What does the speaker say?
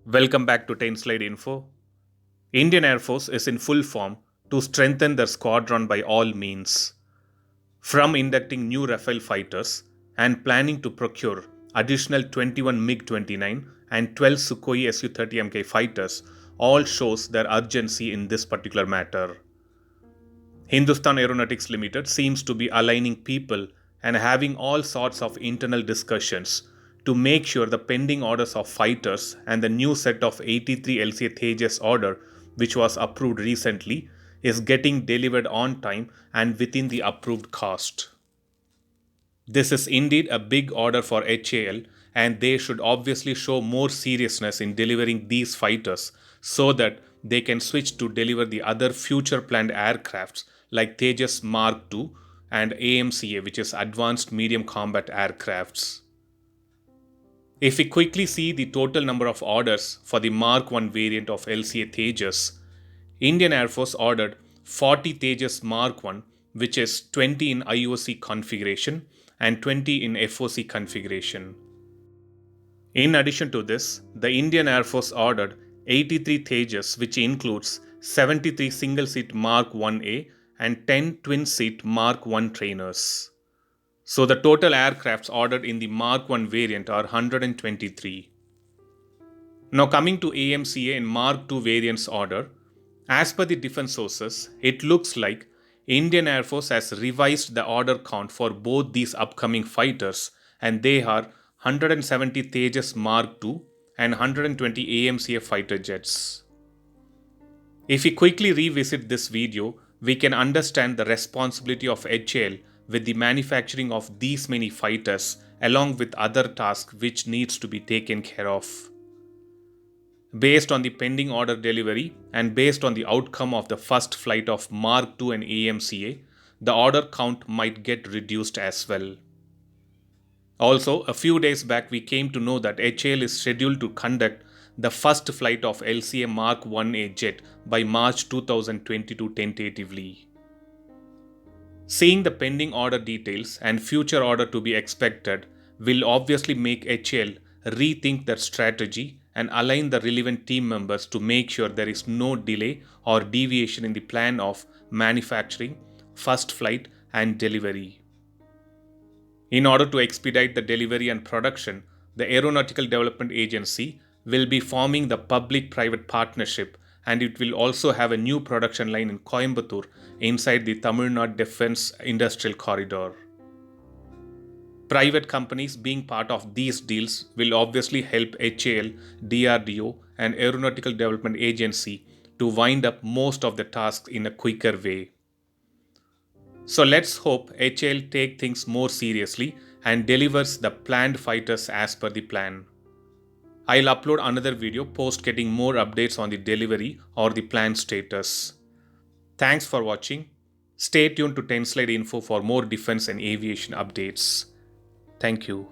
Welcome back to 10 Slide Info. Indian Air Force is in full form to strengthen their squadron by all means. From inducting new Rafale fighters and planning to procure additional 21 MiG 29 and 12 Sukhoi Su 30 Mk fighters, all shows their urgency in this particular matter. Hindustan Aeronautics Limited seems to be aligning people and having all sorts of internal discussions to make sure the pending orders of fighters and the new set of 83 LCA Tejas order, which was approved recently, is getting delivered on time and within the approved cost. This is indeed a big order for HAL, and they should obviously show more seriousness in delivering these fighters so that they can switch to deliver the other future planned aircrafts like Tejas Mark II and AMCA, which is Advanced Medium Combat Aircrafts. If we quickly see the total number of orders for the Mark I variant of LCA Tejas, Indian Air Force ordered 40 Tejas Mark I, which is 20 in IOC configuration and 20 in FOC configuration. In addition to this, the Indian Air Force ordered 83 Tejas, which includes 73 single-seat Mark 1A and 10 twin-seat Mark 1 trainers. So the total aircrafts ordered in the Mark 1 variant are 123. Now coming to AMCA and Mark 2 variants order, as per the defense sources, it looks like Indian Air Force has revised the order count for both these upcoming fighters, and they are 170 Tejas Mark II and 120 AMCA fighter jets. If we quickly revisit this video, we can understand the responsibility of HAL with the manufacturing of these many fighters along with other tasks which needs to be taken care of. Based on the pending order delivery and based on the outcome of the first flight of Mark II and AMCA, the order count might get reduced as well. Also, a few days back we came to know that HAL is scheduled to conduct the first flight of LCA Mark 1A jet by March 2022 tentatively. Seeing the pending order details and future order to be expected will obviously make HAL rethink their strategy and align the relevant team members to make sure there is no delay or deviation in the plan of manufacturing, first flight, and delivery. In order to expedite the delivery and production, the Aeronautical Development Agency will be forming the public-private partnership, and it will also have a new production line in Coimbatore inside the Tamil Nadu Defence Industrial Corridor. Private companies being part of these deals will obviously help HAL, DRDO, and Aeronautical Development Agency to wind up most of the tasks in a quicker way. So let's hope HAL take things more seriously and delivers the planned fighters as per the plan. I'll upload another video post getting more updates on the delivery or the plan status. Thanks for watching. Stay tuned to 10 Slide Info for more defense and aviation updates. Thank you.